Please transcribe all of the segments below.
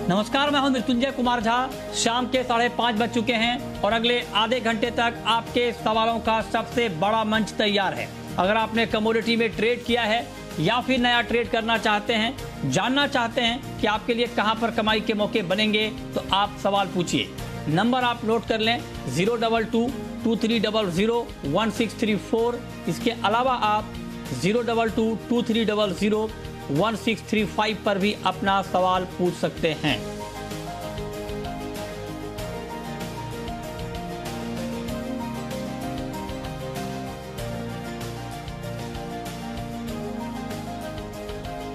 नमस्कार, मैं हूं मृत्युंजय कुमार झा। शाम के 5:30 बज चुके हैं और अगले आधे घंटे तक आपके सवालों का सबसे बड़ा मंच तैयार है। अगर आपने कमोडिटी में ट्रेड किया है या फिर नया ट्रेड करना चाहते हैं, जानना चाहते हैं कि आपके लिए कहां पर कमाई के मौके बनेंगे, तो आप सवाल पूछिए। नंबर आप नोट कर लें 022-2300-1634। इसके अलावा आप 022-2300-1635 पर भी अपना सवाल पूछ सकते हैं।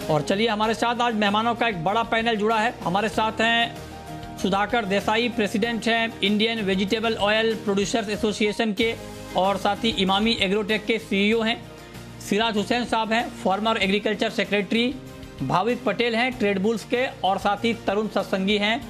और चलिए, हमारे साथ आज मेहमानों का एक बड़ा पैनल जुड़ा है। हमारे साथ हैं सुधाकर देसाई, प्रेसिडेंट हैं Indian vegetable oil producers association के, और साथ ही इमामी एग्रोटेक के सीईओ हैं। सिराज हुसैन साहब हैं, farmer agriculture secretary. Bhavik Patel हैं, ट्रेड बुल्स के, और साथ ही तरुण सत्संगी हैं,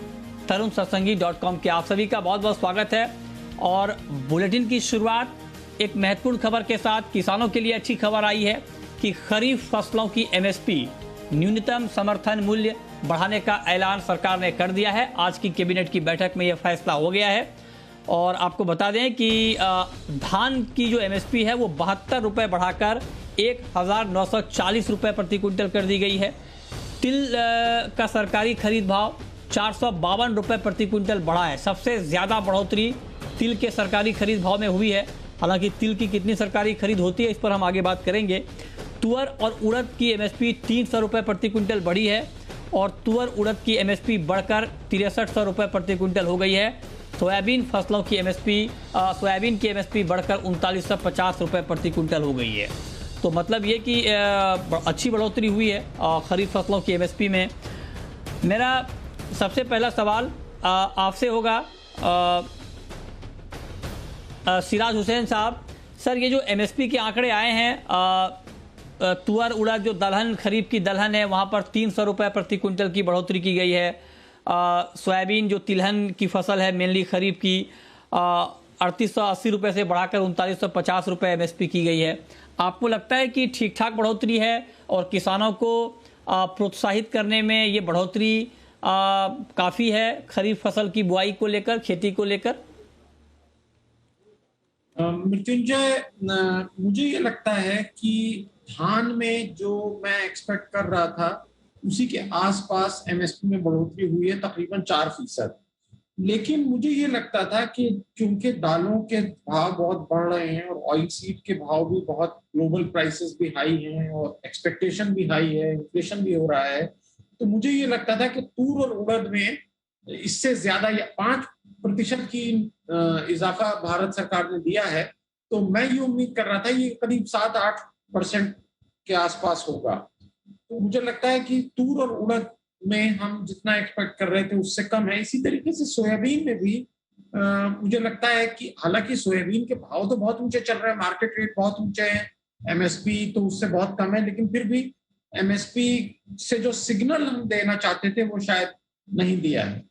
तरुणसत्संगी.com के। आप सभी का बहुत बहुत स्वागत है। और बुलेटिन की शुरुआत एक महत्वपूर्ण खबर के साथ। किसानों के लिए अच्छी खबर आई है कि खरीफ फसलों की एमएसपी न्यूनतम समर्थन मूल्य बढ़ाने का ऐलान सरकार ने कर दिया है। आज की कैबिनेट की बैठक में यह फैसला हो गया है। और आपको बता दें कि धान की जो एमएसपी है वो 72 रुपये बढ़ाकर 1940 रुपये प्रति क्विंटल कर दी गई है। तिल का सरकारी खरीद भाव 452 रुपये प्रति क्विंटल बढ़ा है। सबसे ज़्यादा बढ़ोतरी तिल के सरकारी खरीद भाव में हुई है। हालांकि तिल की कितनी सरकारी खरीद होती है, इस पर हम आगे बात करेंगे। तुअर और उड़द की एमएसपी 300 रुपये प्रति क्विंटल बढ़ी है, और तुअर उड़द की एमएसपी बढ़कर 6300 रुपये प्रति क्विंटल हो गई है। सोयाबीन फसलों की सोयाबीन की एमएसपी बढ़कर 3950 रुपये प्रति क्विंटल हो गई है। तो मतलब ये कि अच्छी बढ़ोतरी हुई है खरीफ फसलों की एमएसपी में। मेरा सबसे पहला सवाल आपसे होगा सिराज हुसैन साहब। सर, ये जो एमएसपी के आंकड़े आए हैं, तुअर उड़द जो दलहन खरीफ की दलहन है वहाँ पर 300 रुपये प्रति क्विंटल की बढ़ोतरी की गई है। सोयाबीन जो तिलहन की फसल है मेनली खरीफ की, 3880 रुपये से बढ़ाकर 3950 रुपये एमएसपी की गई है। आपको लगता है कि ठीक ठाक बढ़ोतरी है और किसानों को प्रोत्साहित करने में ये बढ़ोतरी काफ़ी है खरीफ फसल की बुआई को लेकर, खेती को लेकर? मृत्युंजय, मुझे ये लगता है कि धान में जो मैं एक्सपेक्ट कर रहा था उसी के आसपास एमएसपी में बढ़ोतरी हुई है, तकरीबन 4%। लेकिन मुझे ये लगता था कि क्योंकि दालों के भाव बहुत बढ़ रहे हैं और ऑयल सीड के भाव भी बहुत, ग्लोबल प्राइसेस भी हाई हैं और एक्सपेक्टेशन भी हाई है, इन्फ्लेशन भी हो रहा है, तो मुझे ये लगता था कि तूर और उड़द में इससे ज्यादा या 5% की इजाफा भारत सरकार ने दिया है। तो मैं ये उम्मीद कर रहा था ये करीब 7-8% के आसपास होगा। तो मुझे लगता है कि तूर और उड़द में हम जितना एक्सपेक्ट कर रहे थे उससे कम है। इसी तरीके से सोयाबीन में भी मुझे लगता है कि हालांकि सोयाबीन के भाव तो बहुत ऊंचे चल रहे हैं, मार्केट रेट बहुत ऊंचे हैं, एमएसपी तो उससे बहुत कम है, लेकिन फिर भी एमएसपी से जो सिग्नल हम देना चाहते थे वो शायद नहीं दिया है।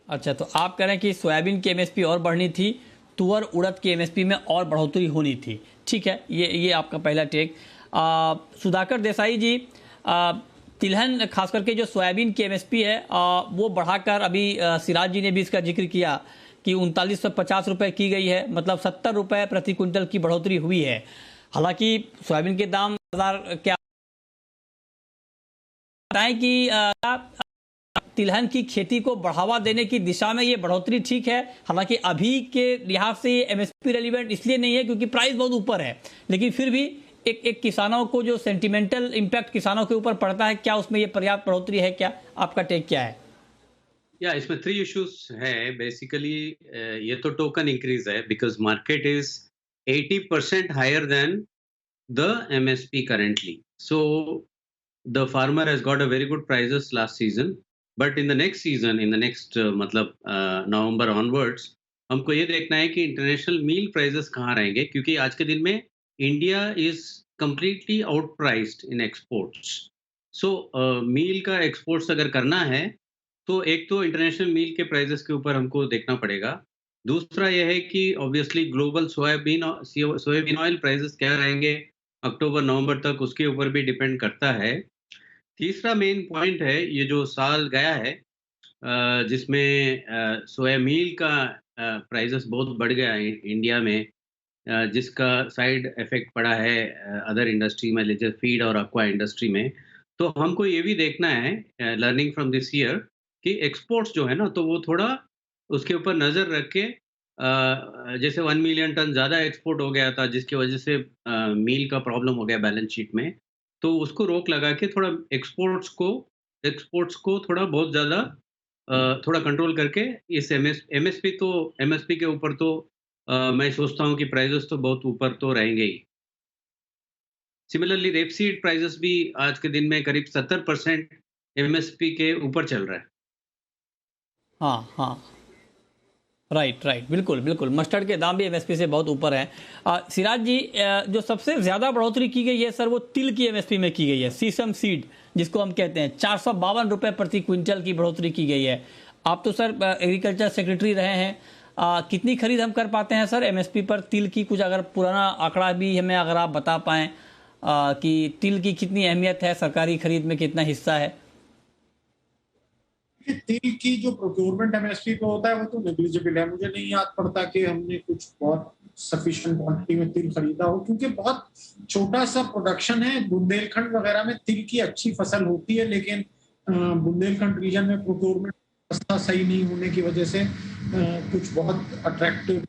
अच्छा, तो आप कह रहे हैं कि सोयाबीन की एमएसपी और बढ़नी थी, तुअर उड़द की एमएसपी में और बढ़ोतरी होनी थी। ठीक है, ये आपका पहला टेक। सुधाकर देसाई जी, तिलहन खास करके जो सोयाबीन की एमएसपी है वो बढ़ाकर, अभी सिराज जी ने भी इसका जिक्र किया कि 3950 रुपये की गई है, मतलब 70 रुपये प्रति क्विंटल की बढ़ोतरी हुई है। हालांकि सोयाबीन के दाम क्या बताएं कि तिलहन की खेती को बढ़ावा देने की दिशा में ये बढ़ोतरी ठीक है। हालांकि अभी के लिहाज से एमएसपी रेलिवेंट इसलिए नहीं है क्योंकि प्राइस बहुत ऊपर है, लेकिन फिर भी एक किसानों को जो सेंटिमेंटल इम्पैक्ट किसानों के ऊपर पड़ता है, क्या उसमें ये पर्याप्त बढ़ोतरी है? क्या आपका टेक क्या है? इसमें 3 इश्यूज है बेसिकली। ये तो टोकन इंक्रीज है because market is 80% higher than the MSP currently, so the farmer has got a very good prices last season, but in the next season, in the next मतलब November onwards, हमको ये देखना है कि international मील prices कहाँ रहेंगे, क्योंकि आज के दिन में India is completely outpriced in exports. So meal का एक्सपोर्ट्स अगर करना है तो एक तो इंटरनेशनल मील के प्राइसेस के ऊपर हमको देखना पड़ेगा। दूसरा यह है कि obviously global soybean oil prices क्या रहेंगे अक्टूबर नवंबर तक, उसके ऊपर भी डिपेंड करता है। तीसरा मेन पॉइंट है ये जो साल गया है जिसमें सोया मील का प्राइसेस बहुत बढ़ गया है इंडिया में, जिसका साइड इफेक्ट पड़ा है अदर इंडस्ट्री में, जैसे फीड और एक्वा इंडस्ट्री में। तो हमको ये भी देखना है लर्निंग फ्रॉम दिस ईयर कि एक्सपोर्ट्स जो है ना, तो वो थोड़ा उसके ऊपर नज़र रख के जैसे 1 मिलियन टन ज़्यादा एक्सपोर्ट हो गया था जिसकी वजह से मील का प्रॉब्लम हो गया बैलेंस शीट में, तो उसको रोक लगा के थोड़ा एक्सपोर्ट्स को थोड़ा बहुत ज़्यादा थोड़ा कंट्रोल करके इस एमएसपी के ऊपर तो मैं सोचता हूँ कि प्राइसेस तो बहुत ऊपर तो रहेंगे ही। सिमिलरली रेपसीड प्राइसेस भी आज के दिन में करीब 70% एमएसपी के ऊपर चल रहा है। हाँ हाँ, राइट राइट, बिल्कुल बिल्कुल, मस्टर्ड के दाम भी एमएसपी से बहुत ऊपर हैं। सिराज जी, जो सबसे ज़्यादा बढ़ोतरी की गई है सर वो तिल की एमएसपी में की गई है, सीसम सीड जिसको हम कहते हैं, 452 रुपये प्रति क्विंटल की बढ़ोतरी की गई है। आप तो सर एग्रीकल्चर सेक्रेटरी रहे हैं, कितनी खरीद हम कर पाते हैं सर एमएसपी पर तिल की? कुछ अगर पुराना आंकड़ा भी हमें अगर आप बता पाएँ कि तिल की कितनी अहमियत है, सरकारी खरीद में कितना हिस्सा है? तिल की जो प्रोक्योरमेंट एमएसपी पे होता है वो तो नेग्लिजिबल है। मुझे नहीं याद पड़ता कि हमने कुछ बहुत सफिशिएंट क्वांटिटी में तिल खरीदा हो, क्योंकि बहुत छोटा सा प्रोडक्शन है। बुंदेलखंड वगैरह में तिल की अच्छी फसल होती है, लेकिन बुंदेलखंड रीजन में प्रोक्योरमेंट सस्ता सही नहीं होने की वजह से कुछ बहुत अट्रैक्टिव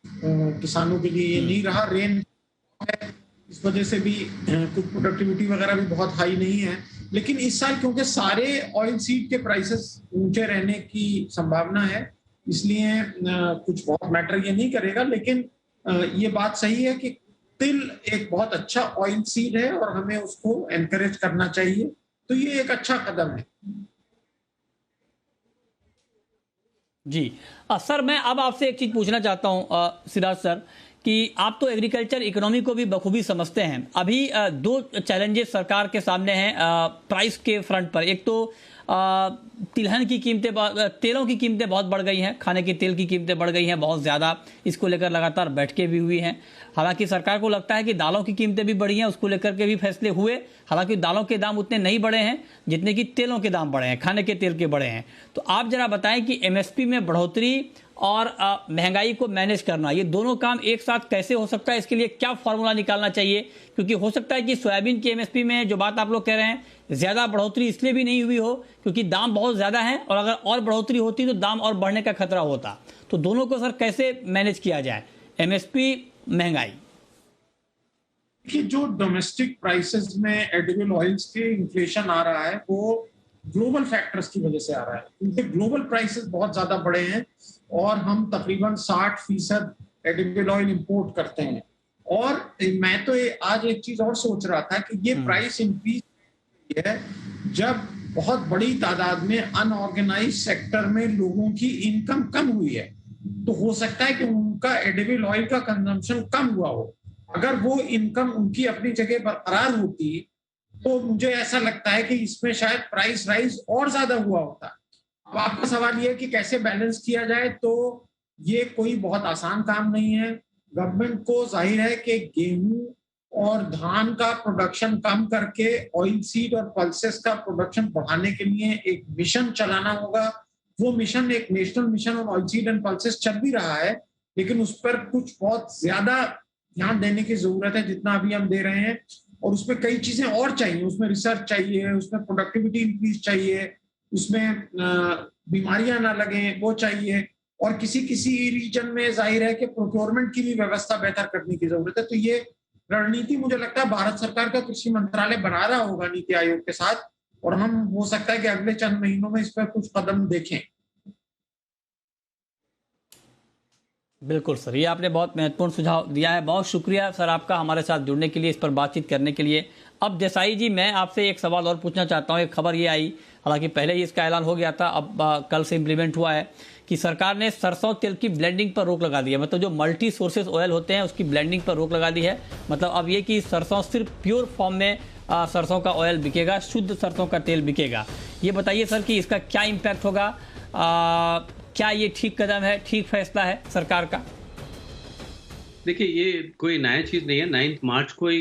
किसानों के लिए ये नहीं रहा। रेन है, इस वजह से भी कुछ प्रोडक्टिविटी वगैरह भी बहुत हाई नहीं है। लेकिन इस साल क्योंकि सारे ऑयल सीड के प्राइसेस ऊंचे रहने की संभावना है, इसलिए कुछ बहुत मैटर ये नहीं करेगा। लेकिन ये बात सही है कि तिल एक बहुत अच्छा ऑयल सीड है और हमें उसको एनकरेज करना चाहिए, तो ये एक अच्छा कदम है। जी सर, मैं अब आपसे एक चीज़ पूछना चाहता हूँ सिराज सर, कि आप तो एग्रीकल्चर इकोनॉमी को भी बखूबी समझते हैं। अभी दो चैलेंजेस सरकार के सामने हैं प्राइस के फ्रंट पर। एक तो तिलहन की कीमतें, तेलों की कीमतें बहुत बढ़ गई हैं, खाने के तेल की कीमतें बढ़ गई हैं बहुत ज़्यादा, इसको लेकर लगातार बैठकें भी हुई हैं। हालांकि सरकार को लगता है कि दालों की कीमतें भी बढ़ी हैं, उसको लेकर के भी फैसले हुए। हालांकि दालों के दाम उतने नहीं बढ़े हैं जितने कि तेलों के दाम बढ़े हैं, खाने के तेल के बढ़े हैं। तो आप जरा बताएं कि एमएसपी में बढ़ोतरी और महंगाई को मैनेज करना, ये दोनों काम एक साथ कैसे हो सकता है? इसके लिए क्या फॉर्मूला निकालना चाहिए? क्योंकि हो सकता है कि सोयाबीन की एमएसपी में जो बात आप लोग कह रहे हैं, ज़्यादा बढ़ोतरी इसलिए भी नहीं हुई हो क्योंकि दाम बहुत ज़्यादा है, और अगर और बढ़ोतरी होती तो दाम और बढ़ने का खतरा होता। तो दोनों को सर कैसे मैनेज किया जाए, एमएसपी, महंगाई? कि जो डोमेस्टिक प्राइसेस में एडिबल ऑयल्स के इन्फ्लेशन आ रहा है वो ग्लोबल फैक्टर्स की वजह से आ रहा है, क्योंकि ग्लोबल प्राइसेस बहुत ज्यादा बढ़े हैं और हम तकरीबन 60% एडिबल ऑयल इंपोर्ट करते हैं। और मैं तो आज एक चीज और सोच रहा था कि ये प्राइस इंक्रीज है जब बहुत बड़ी तादाद में अनऑर्गेनाइज सेक्टर में लोगों की इनकम कम हुई है, तो हो सकता है कि उनका एडिबल ऑयल का कंजम्पशन कम हुआ हो। अगर वो इनकम उनकी अपनी जगह बरकरार होती तो मुझे ऐसा लगता है कि इसमें शायद प्राइस राइज और ज्यादा हुआ होता। अब आपका सवाल ये है कि कैसे बैलेंस किया जाए, तो ये कोई बहुत आसान काम नहीं है। गवर्नमेंट को जाहिर है कि गेहूं और धान का प्रोडक्शन कम करके ऑयल सीड और पल्सेस का प्रोडक्शन बढ़ाने के लिए एक मिशन चलाना होगा। वो मिशन एक national mission on oil seed and pulses चल भी रहा है, लेकिन उस पर कुछ बहुत ज्यादा ध्यान देने की जरूरत है जितना अभी हम दे रहे हैं। और उसमें कई चीजें और चाहिए, उसमें रिसर्च चाहिए, उसमें प्रोडक्टिविटी इंक्रीज चाहिए, उसमें बीमारियां ना लगे वो चाहिए, और किसी किसी रीजन में जाहिर है कि प्रोक्योरमेंट की भी व्यवस्था बेहतर करने की जरूरत है। तो ये रणनीति मुझे लगता है भारत सरकार का कृषि मंत्रालय बना रहा होगा नीति आयोग के साथ, और हम हो सकता है कि अगले चंद महीनों में इस पर कुछ कदम देखें। बिल्कुल सर, ये आपने बहुत महत्वपूर्ण सुझाव दिया है। बहुत शुक्रिया सर आपका हमारे साथ जुड़ने के लिए, इस पर बातचीत करने के लिए। अब देसाई जी, मैं आपसे एक सवाल और पूछना चाहता हूँ। एक खबर ये आई, हालांकि पहले ही इसका ऐलान हो गया था, अब कल से इम्प्लीमेंट हुआ है, कि सरकार ने सरसों तेल की ब्लेंडिंग पर रोक लगा दी है। मतलब जो मल्टी सोर्सेज ऑयल होते हैं उसकी ब्लेंडिंग पर रोक लगा दी है। मतलब अब ये कि सरसों सिर्फ प्योर फॉर्म में सरसों का ऑयल बिकेगा, शुद्ध सरसों का तेल बिकेगा। ये बताइए सर कि इसका क्या इम्पैक्ट होगा, क्या ये ठीक कदम है, ठीक फैसला है सरकार का? देखिए, ये कोई नया चीज़ नहीं है। 9 मार्च को ही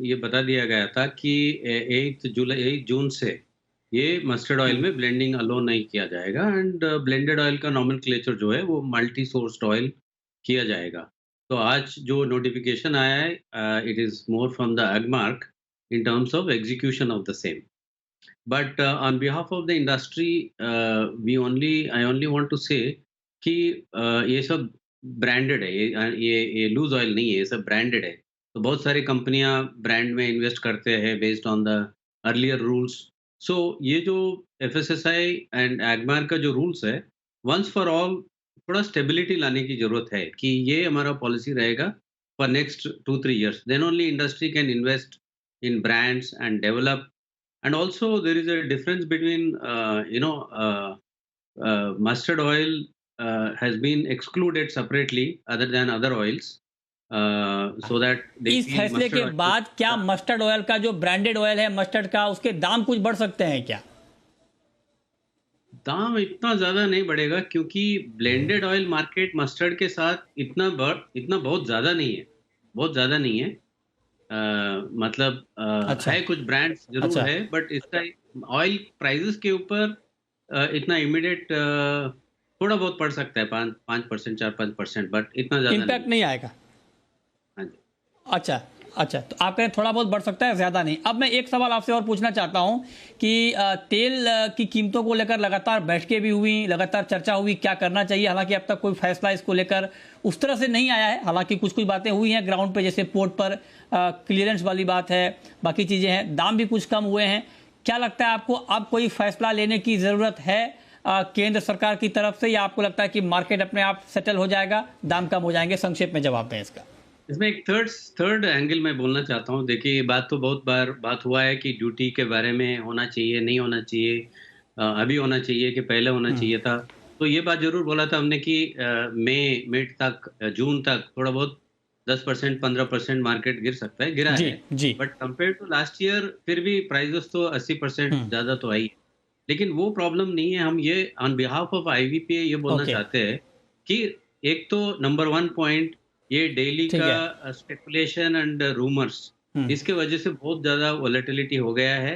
ये बता दिया गया था कि 8 जून से ये मस्टर्ड ऑयल में ब्लेंडिंग अलोन नहीं किया जाएगा एंड ब्लेंडेड ऑयल का नॉमेनक्लेचर जो है वो मल्टी सोर्स्ड ऑयल किया जाएगा। तो आज जो नोटिफिकेशन आया है it is more from the Agmark in terms of execution of the same. But on behalf of the industry, I only want to say कि ये सब ब्रांडेड है, ये लूज ऑयल नहीं है, ये सब ब्रांडेड है। तो बहुत सारी कंपनियां ब्रांड में इन्वेस्ट करते हैं based on the earlier rules. So ये जो एफएसएसआई एंड एगमार का जो रूल्स है, वंस फॉर ऑल थोड़ा स्टेबिलिटी लाने की जरूरत है कि ये हमारा पॉलिसी रहेगा for next 2-3 years. Then only industry can invest in brands and develop. And also there is a difference between mustard oil has been excluded separately other than other oils, so that इस फैसले के बाद क्या mustard oil का जो branded oil है mustard का, उसके दाम कुछ बढ़ सकते हैं क्या? दाम इतना ज्यादा नहीं बढ़ेगा क्योंकि ब्लेंडेड ऑयल मार्केट मस्टर्ड के साथ इतना बहुत ज्यादा नहीं है। मतलब अच्छा। है, कुछ ब्रांड्स जरूर अच्छा। है, बट इसका ऑयल प्राइसेस के ऊपर इतना इमीडिएट थोड़ा बहुत पड़ सकता है, 5%, 4-5%, बट इतना ज्यादा इम्पैक्ट नहीं आएगा। हाँ जी। अच्छा, तो आप कहें थोड़ा बहुत बढ़ सकता है, ज़्यादा नहीं। अब मैं एक सवाल आपसे और पूछना चाहता हूं कि तेल की कीमतों को लेकर लगातार बैठकें भी हुई, लगातार चर्चा हुई, क्या करना चाहिए। हालांकि अब तक कोई फैसला इसको लेकर उस तरह से नहीं आया है। हालांकि कुछ बातें हुई हैं ग्राउंड पे, जैसे पोर्ट पर क्लियरेंस वाली बात है, बाकी चीज़ें हैं, दाम भी कुछ कम हुए हैं। क्या लगता है आपको अब कोई फैसला लेने की ज़रूरत है केंद्र सरकार की तरफ से, या आपको लगता है कि मार्केट अपने आप सेटल हो जाएगा, दाम कम हो जाएंगे? संक्षेप में जवाब दें इसका। इसमें एक थर्ड एंगल मैं बोलना चाहता हूँ। देखिए, ये बात तो बहुत बार बात हुआ है कि ड्यूटी के बारे में होना चाहिए, नहीं होना चाहिए, अभी होना चाहिए कि पहले होना चाहिए था। तो ये बात जरूर बोला था हमने कि मिड तक, जून तक थोड़ा बहुत 10%, 15% मार्केट गिर सकता है, गिरा है। But compare to last year फिर भी प्राइसेस तो 80% ज्यादा तो आई है। लेकिन वो प्रॉब्लम नहीं है। हम ये ऑन बिहाफ ऑफ आईवीपीए ये बोलना चाहते हैं कि एक तो नंबर 1 पॉइंट, ये डेली का स्पेकुलेशन एंड रूमर्स, इसके वजह से बहुत ज्यादा वोलेटिलिटी हो गया है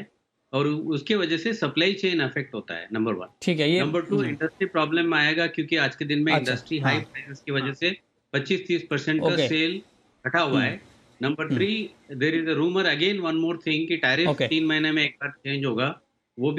और उसके वजह से सप्लाई चेन अफेक्ट होता है, नंबर 1। ठीक है। नंबर 2, इंडस्ट्री प्रॉब्लम आएगा क्योंकि आज के दिन में इंडस्ट्री हाई प्राइसेस की वजह से 25-30% का सेल घटा हुआ है। Number 3, there is a rumour again, one more thing, कि टैरिफ 3 महीने में एक बार चेंज होगा। वो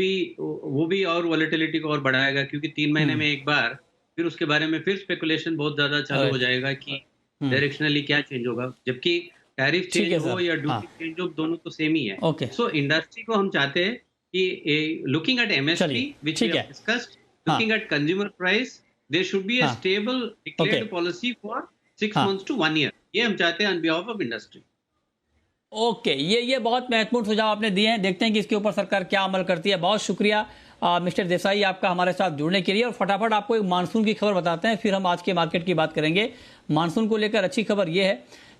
भी और वोलेटिलिटी को और बढ़ाएगा क्योंकि 3 महीने में एक बार, फिर उसके बारे में फिर स्पेकुलेशन बहुत ज्यादा चालू हो जाएगा कि डायरेक्शनली क्या चेंज होगा, जबकि टैरिफ चेंज हो या ड्यूटी चेंज हो, दोनों तो सेम ही है। सो इंडस्ट्री को हम चाहते हैं कि looking at MSP which we have discussed, looking at consumer price, there should be a stable declared policy for 6 months to 1 year। ये हम चाहते हैं on behalf of industry. Okay, ये बहुत महत्वपूर्ण सुझाव आपने दिए हैं। देखते हैं कि इसके ऊपर सरकार क्या अमल करती है। बहुत शुक्रिया मिस्टर देसाई आपका हमारे साथ जुड़ने के लिए। और फटाफट आपको एक मानसून की खबर बताते हैं, फिर हम आज के मार्केट की बात करेंगे। मानसून को लेकर अच्छी खबर यह है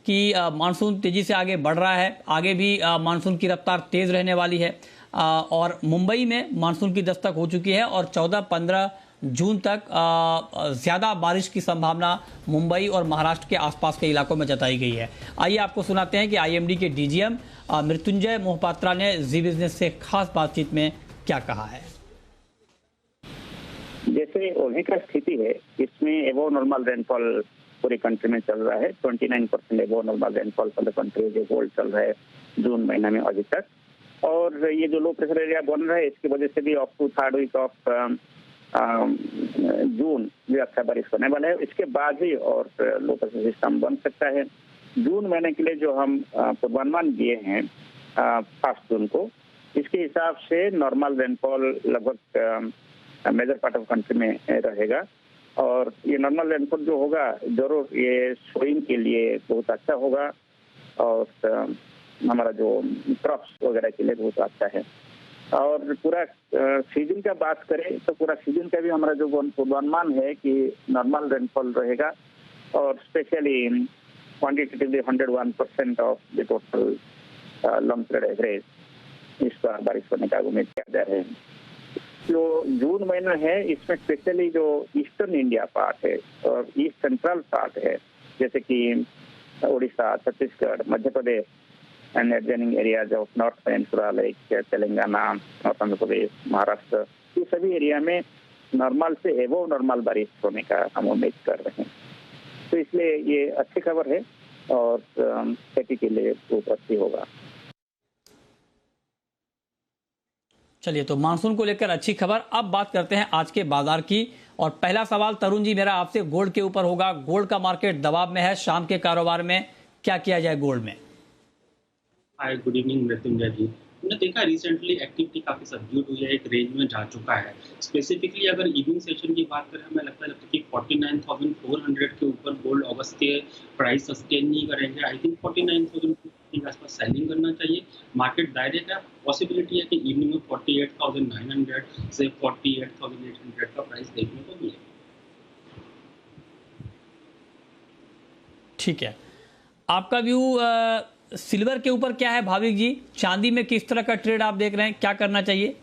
कि मानसून तेजी से आगे बढ़ रहा है, आगे भी मानसून की रफ्तार तेज रहने वाली है। और मुंबई में मानसून की दस्तक हो चुकी है और 14-15 जून तक ज़्यादा बारिश की संभावना मुंबई और महाराष्ट्र के आसपास के इलाकों में जताई गई है। आइए आपको सुनाते हैं कि आईएमडी के डीजीएम मृत्युंजय मोहपात्रा ने जी बिजनेस से खास बातचीत में क्या कहा है। जैसे ओढ़े का स्थिति है, इसमें एबो नॉर्मल रेनफॉल पूरी कंट्री में चल रहा है। 29% एबो normal rainfall for the country जो होल्ड चल रहा है जून महीना में अभी तक। और ये जो लो प्रेशर एरिया बन रहा है, इसकी वजह से भी up to 3rd week of June भी अच्छा बारिश होने वाला है। इसके बाद ही और लो प्रेशर सिस्टम बन सकता है। जून महीने के लिए जो हम पूर्वानुमान दिए हैं 1 जून को, इसके हिसाब से नॉर्मल रेनफॉल लगभग मेजर पार्ट ऑफ कंट्री में रहेगा। और ये नॉर्मल रेनफॉल जो होगा जरूर ये सोइंग के लिए बहुत अच्छा होगा और हमारा जो क्रॉप्स वगैरह के लिए बहुत अच्छा है। और पूरा सीजन का बात करें तो पूरा सीजन का भी हमारा जो पूर्वानुमान है कि नॉर्मल रेनफॉल रहेगा और specially quantitatively 101% of the total long period average इस बार बारिश होने का उम्मीद किया जा रहा है। जो जून महीना है, इसमें स्पेशली जो ईस्टर्न इंडिया पार्ट है और ईस्ट सेंट्रल पार्ट है, जैसे कि Orissa, Chhattisgarh, Madhya Pradesh, and adjoining areas of North Peninsula like Telangana, north Andhra Pradesh, Maharashtra, ये सभी एरिया में नॉर्मल से एवो नॉर्मल बारिश होने का हम उम्मीद कर रहे हैं। तो इसलिए ये अच्छी खबर है और खेती के लिए बहुत अच्छी होगा। चलिए, तो मानसून को लेकर अच्छी खबर। अब बात करते हैं आज के बाजार की, और पहला सवाल तरुण जी मेरा आपसे गोल्ड के ऊपर होगा। गोल्ड का मार्केट दबाव में है, शाम के कारोबार में क्या किया जाए गोल्ड में? हाय, गुड इवनिंग मृत्युंजय जी। हमने देखा रिसेंटली एक्टिविटी काफी सबड्यूड हुई है, एक रेंज में जा चुका है। स्पेसिफिकली अगर इवनिंग सेशन की बात करें, हमें लगता है कि 49,400 के ऊपर गोल्ड अगस्त के प्राइस सस्टेन नहीं करेंगे। आई थिंक 49,000 के आसपास सेलिंग करना चाहिए। मार्केट डायरेक्ट है, पॉसिबिलिटी है कि इवनिंग में 48,900 से 48,800 का प्राइस देखने को मिले। ठीक है, आपका व्यू सिल्वर के ऊपर क्या है भाविक जी? चांदी में किस तरह का ट्रेड आप देख रहे हैं, क्या करना चाहिए?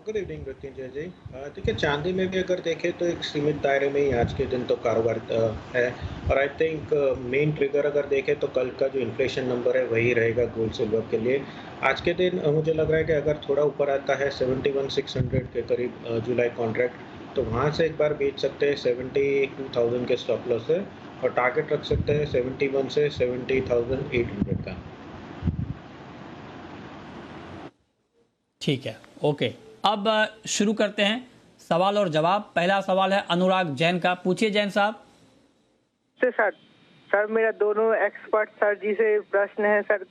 गुड इवनिंग मृत्युंजय जी। देखिए, चांदी में भी अगर देखें तो एक सीमित दायरे में ही आज के दिन तो कारोबार है, और आई थिंक मेन ट्रिगर अगर देखें तो कल का जो इन्फ्लेशन नंबर है वही रहेगा गोल्ड सिल्वर के लिए। आज के दिन मुझे लग रहा है कि अगर थोड़ा ऊपर आता है 71,600 के करीब जुलाई कॉन्ट्रैक्ट, तो वहाँ से एक बार बेच सकते हैं 72,000 के स्टॉप लॉस है, और टारगेट रख सकते हैं 71 से 70,800 का। ठीक है, ओके। अब शुरू करते हैं सवाल और जवाब। पहला सवाल है अनुराग जैन का, पूछिए जैन साहब। सर मेरा दोनों एक्सपर्ट सर जी से प्रश्न है सर।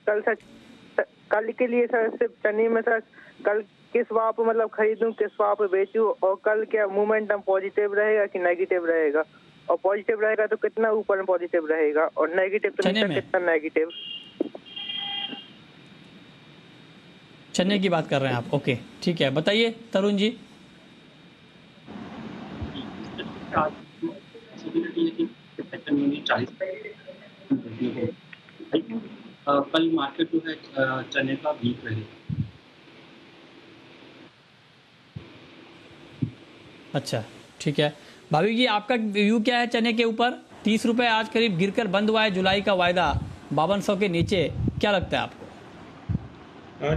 कल के लिए सर सिर्फ चने में सर कल किस वाह पे मतलब खरीदूं, किस वाह पे बेचूं, और कल क्या मोमेंटम पॉजिटिव रहेगा कि नेगेटिव रहेगा, और पॉजिटिव रहेगा तो कितना ऊपर में पॉजिटिव रहेगा, और नेगेटिव तो कितना नेगेटिव? चने की बात कर रहे हैं आप? ओके, ठीक है, बताइए तरुण जी। कल मार्केट जो है चने का वीक रहे। अच्छा, ठीक है। भाभी जी, आपका व्यू क्या है चने के ऊपर? 30 रुपए आज करीब गिरकर बंद हुआ है, जुलाई का वायदा 5200 के नीचे, क्या लगता है आपको?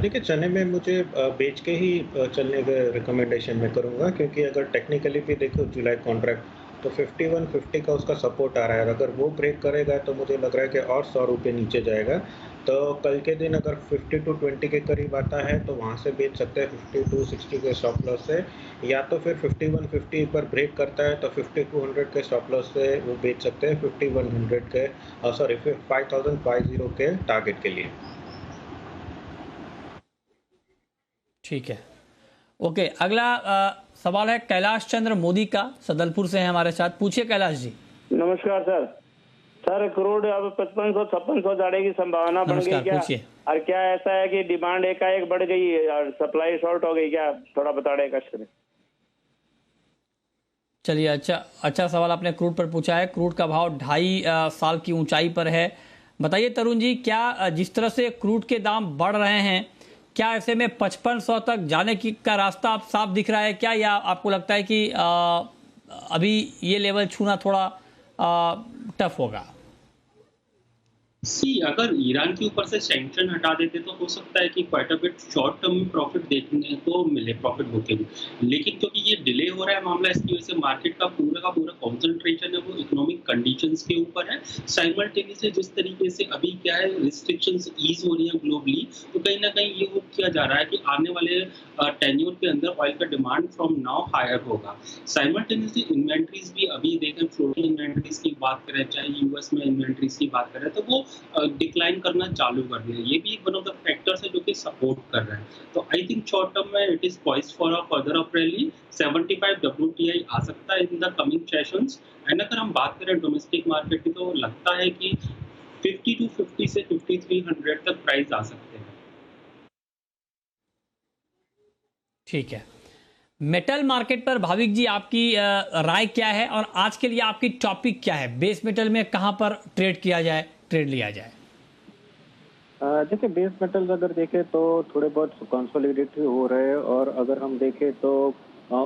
देखिए, चने में मुझे बेच के ही चलने का रिकमेंडेशन मैं करूँगा, क्योंकि अगर टेक्निकली भी देखो जुलाई कॉन्ट्रैक्ट तो 5150 का उसका सपोर्ट आ रहा है, और अगर वो ब्रेक करेगा तो मुझे लग रहा है कि और 100 रुपये नीचे जाएगा। तो कल के दिन अगर 5220 के करीब आता है तो वहाँ से बेच सकते हैं 5260 के स्टॉप लॉस से, या तो फिर 5150 पर ब्रेक करता है तो 5200 के स्टॉप लॉस से वो बेच सकते हैं 5100 के 5050 के टारगेट के लिए। ठीक है, ओके। अगला सवाल है कैलाश चंद्र मोदी का, सदलपुर से है हमारे साथ, पूछिए कैलाश जी। नमस्कार सर। सर करोड़ अब 5500 जाने की संभावना बढ़ गई क्या? और क्या ऐसा है कि डिमांड एकाएक बढ़ गई है और सप्लाई शॉर्ट हो गई क्या? थोड़ा बताने का करें। चलिए, अच्छा सवाल आपने क्रूड पर पूछा है। क्रूड का भाव 2.5 साल की ऊंचाई पर है। बताइए तरुण जी, क्या जिस तरह से क्रूड के दाम बढ़ रहे हैं, क्या ऐसे में 5500 तक जाने की का रास्ता आप साफ दिख रहा है क्या, या आपको लगता है कि अभी ये लेवल छूना थोड़ा टफ होगा? अगर ईरान के ऊपर से सैंक्शन हटा देते तो हो सकता है कि quite a bit short term में प्रॉफिट देखने को मिले, प्रॉफिट बुकिंग। लेकिन क्योंकि ये डिले हो रहा है मामला, इसकी वजह से मार्केट का पूरा कॉन्सेंट्रेशन है वो इकोनॉमिक कंडीशंस के ऊपर है। साइमल्टेनियसली जिस तरीके से अभी क्या है रिस्ट्रिक्शंस ईज हो रही है ग्लोबली, तो कहीं ना कहीं ये होप किया जा रहा है कि आने वाले टेन्योर के अंदर ऑयल का डिमांड फ्रॉम नाउ हायर होगा। साइमल्टेनियसली इन्वेंट्रीज भी अभी देखें, फ्लोटिंग इन्वेंट्रीज की बात करें, चाहे यूएस में इन्वेंट्रीज की बात करें, तो वो डिक्लाइन करना चालू कर दिया। ये भी एक वन ऑफ द फैक्टर्स है जो कि सपोर्ट कर रहा है। तो आई थिंक शॉर्ट टर्म में it is poised for a further up rally. 75 WTI आ सकता है in the coming sessions. And अगर हम बात करें डोमेस्टिक मार्केट की, तो लगता है कि 5250 से 5300 तक प्राइस आ सकते हैं। ठीक है, मेटल मार्केट पर भाविक जी आपकी राय क्या है, और आज के लिए आपकी टॉपिक क्या है? बेस मेटल में कहां पर ट्रेड लिया जाए? देखिए, बेस मेटल्स अगर देखें तो थोड़े बहुत कंसोलिडेट हो रहे हैं, और अगर हम देखें तो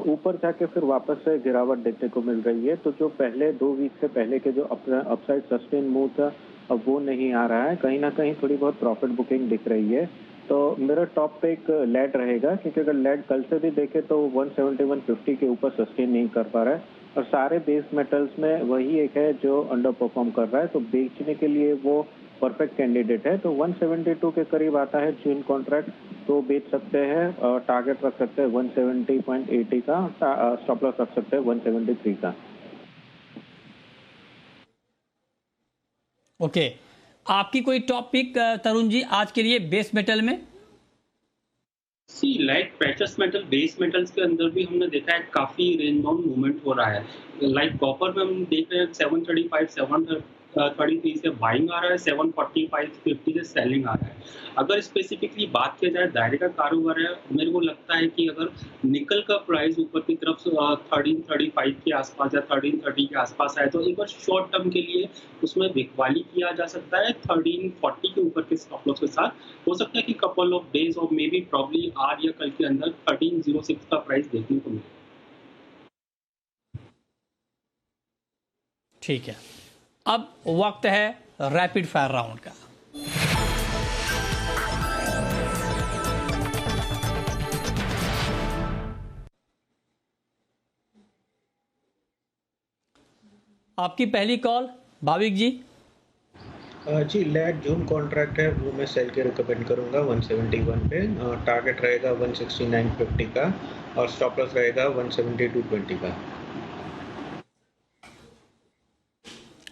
ऊपर जाके फिर वापस से गिरावट देखने को मिल रही है। तो जो पहले 2 वीक से पहले के जो अपना अपसाइड सस्टेन मूव था, अब वो नहीं आ रहा है। कहीं ना कहीं थोड़ी बहुत प्रॉफिट बुकिंग दिख रही है। तो मेरा टॉप पे एक लेड रहेगा, क्योंकि अगर लेड कल से भी देखे तो 170-150 के ऊपर सस्टेन नहीं कर पा रहा है, और सारे बेस मेटल्स में वही एक है जो अंडर परफॉर्म कर रहा है। तो बेचने के लिए वो परफेक्ट कैंडिडेट है। तो 172 के करीब आता है जून कॉन्ट्रैक्ट, तो बेच सकते हैं। टारगेट रख सकते हैं 170.80 का, स्टॉप लॉस रख सकते हैं 173 का। ओके, आपकी कोई टॉपिक तरुण जी आज के लिए बेस मेटल में? See like precious metal, base metals के अंदर भी हमने देखा है काफी रेंज बाउंड मूवमेंट हो रहा है। लाइक कॉपर में हम देख रहे हैं 735 733 से बाइंग आ रहा है, 745 50 से सेलिंग आ रहा है। अगर स्पेसिफिकली बात की जाए दायरे का कारोबार है, मेरे को लगता है कि अगर निकल का प्राइस ऊपर की तरफ 1335 के आसपास या 1330 के आसपास आए तो एक बार शॉर्ट टर्म के लिए उसमें बिकवाली किया जा सकता है 1340 के ऊपर के स्टॉप लॉस के साथ। हो सकता है कि कपल ऑफ डेज और मे बी प्रॉब्ली आज या कल के अंदर 1306 का प्राइस देखने को मिले। ठीक है, अब वक्त है रैपिड फायर राउंड का। आपकी पहली कॉल भाविक जी। जी, लेड जून कॉन्ट्रैक्ट है वो मैं सेल के रिकमेंड करूंगा 171 पे। टारगेट रहेगा 169.50 का और स्टॉप लॉस रहेगा 172.20 का।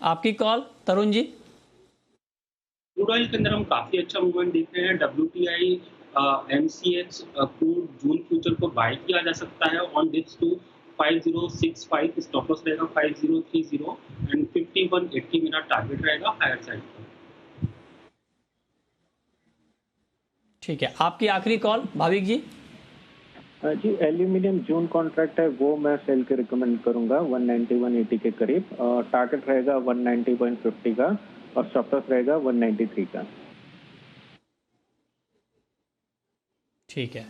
आपकी call Tarun ji. Crude oil के अंदर हम काफी अच्छा मूवमेंट देख रहे हैं। WTI MCX crude June future को बाय किया जा सकता है on dips to 5065, stop loss रहेगा 5030 एंड 5180 मेरा टारगेट रहेगा हायर साइड पर। ठीक है, आपकी आखिरी कॉल भाविक जी। जी, एल्यूमिनियम जून कॉन्ट्रैक्ट है वो मैं सेल के रिकमेंड करूंगा 190-180 के करीब। टारगेट रहेगा 190.50 का और स्टॉप लॉस रहेगा 193 का। ठीक है,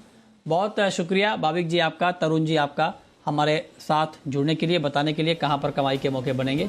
बहुत शुक्रिया भाविक जी आपका, तरुण जी आपका, हमारे साथ जुड़ने के लिए, बताने के लिए कहां पर कमाई के मौके बनेंगे।